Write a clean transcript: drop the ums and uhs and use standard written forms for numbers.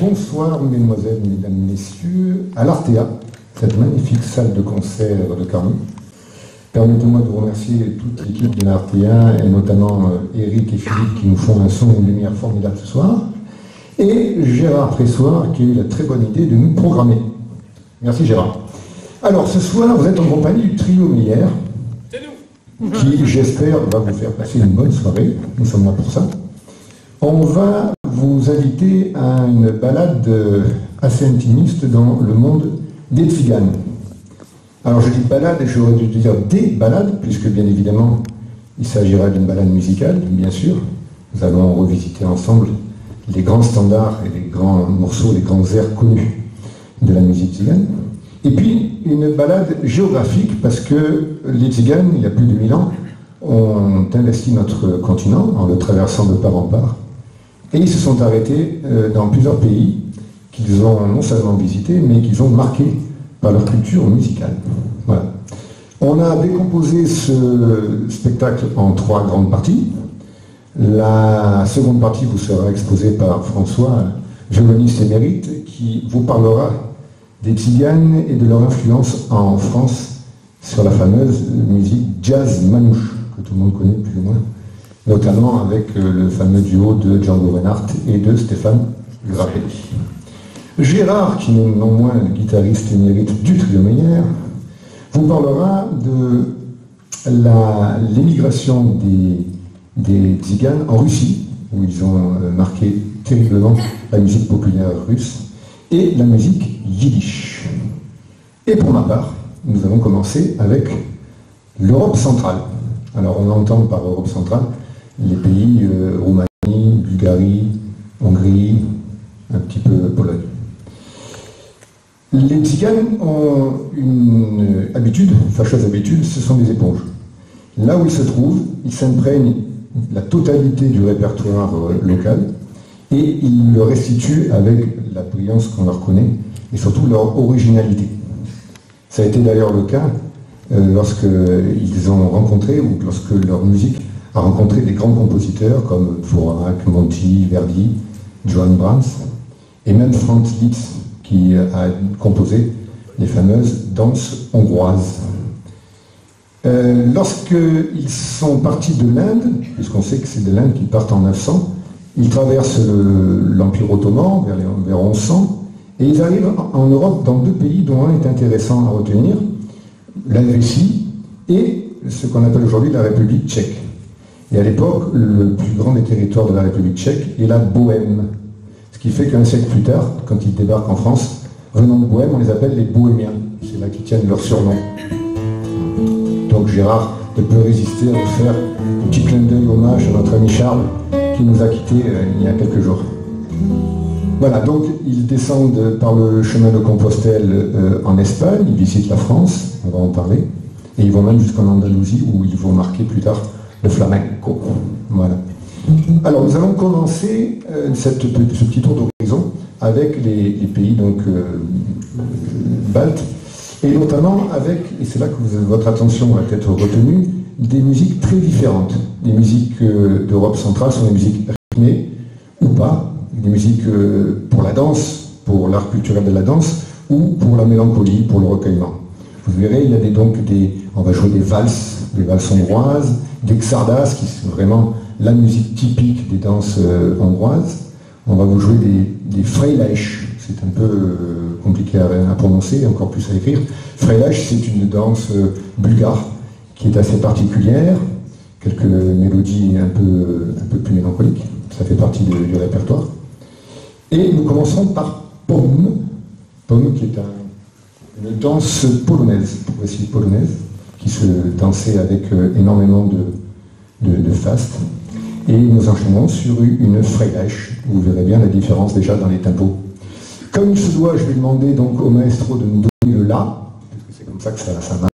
Bonsoir mesdemoiselles, mesdames, messieurs, à l'Artea, cette magnifique salle de concert de Carmel. Permettez-moi de remercier toute l'équipe de l'Artea, et notamment Eric et Philippe qui nous font un son et une lumière formidable ce soir, et Gérard Pressoir qui a eu la très bonne idée de nous programmer. Merci Gérard. Alors ce soir, vous êtes en compagnie du trio Meyer, qui j'espère va vous faire passer une bonne soirée, nous sommes là pour ça. On va vous inviter à une balade assez intimiste dans le monde des tziganes. Alors je dis balade et j'aurais dû dire des balades, puisque bien évidemment il s'agira d'une balade musicale, bien sûr. Nous allons revisiter ensemble les grands standards et les grands morceaux, les grands airs connus de la musique tzigane. Et puis une balade géographique, parce que les tziganes, il y a plus de 1000 ans, ont investi notre continent en le traversant de part en part. Et ils se sont arrêtés dans plusieurs pays qu'ils ont non seulement visités, mais qu'ils ont marqués par leur culture musicale. Voilà. On a décomposé ce spectacle en 3 grandes parties. La seconde partie vous sera exposée par François, violoniste émérite, qui vous parlera des tziganes et de leur influence en France sur la fameuse musique jazz manouche, que tout le monde connaît plus ou moins, notamment avec le fameux duo de Django Reinhardt et de Stéphane Grappelli. Gérard, qui n'est non moins le guitariste émérite du trio Meyer, vous parlera de l'émigration des tziganes en Russie, où ils ont marqué terriblement la musique populaire russe et la musique yiddish. Et pour ma part, nous allons commencer avec l'Europe centrale. Alors on entend par Europe centrale les pays Roumanie, Bulgarie, Hongrie, un petit peu Pologne. Les tziganes ont une habitude, une fâcheuse habitude, ce sont des éponges. Là où ils se trouvent, ils s'imprègnent la totalité du répertoire local et ils le restituent avec la brillance qu'on leur connaît et surtout leur originalité. Ça a été d'ailleurs le cas lorsqu'ils ont rencontré, ou lorsque leur musique a rencontré des grands compositeurs comme Dvorak, Monti, Verdi, Johann Brahms et même Franz Liszt qui a composé les fameuses danses hongroises. Lorsqu'ils sont partis de l'Inde, puisqu'on sait que c'est de l'Inde qu'ils partent en 900, ils traversent l'Empire ottoman vers 1100 et ils arrivent en Europe dans 2 pays dont un est intéressant à retenir, la Russie et ce qu'on appelle aujourd'hui la République tchèque. Et à l'époque, le plus grand des territoires de la République tchèque est la Bohême. Ce qui fait qu'un siècle plus tard, quand ils débarquent en France, venant de Bohême, on les appelle les Bohémiens. C'est là qu'ils tiennent leur surnom. Donc Gérard ne peut résister à vous faire un petit clin d'œil hommage à notre ami Charles, qui nous a quittés il y a quelques jours. Voilà, donc ils descendent par le chemin de Compostelle en Espagne, ils visitent la France, on va en parler, et ils vont même jusqu'en Andalousie où ils vont marquer plus tard le flamenco. Voilà. Alors nous allons commencer ce petit tour d'horizon avec les pays donc, baltes, et notamment avec, et c'est là que votre attention va être retenue, des musiques très différentes. Les musiques d'Europe centrale sont des musiques rythmées ou pas, des musiques pour la danse, pour l'art culturel de la danse, ou pour la mélancolie, pour le recueillement. Vous verrez, il y a on va jouer des valses hongroises, des xardas, qui sont vraiment la musique typique des danses hongroises. On va vous jouer des freilash, c'est un peu compliqué à prononcer, encore plus à écrire. Freilash, c'est une danse bulgare qui est assez particulière, quelques mélodies un peu plus mélancoliques, ça fait partie du répertoire. Et nous commencerons par Pom, qui est une danse polonaise, progressive polonaise, qui se dansait avec énormément de faste. Et nous enchaînons sur une freilash, vous verrez bien la différence déjà dans les tempos. Comme il se doit, je vais demander donc au maestro de nous donner le La, parce que c'est comme ça que ça marche.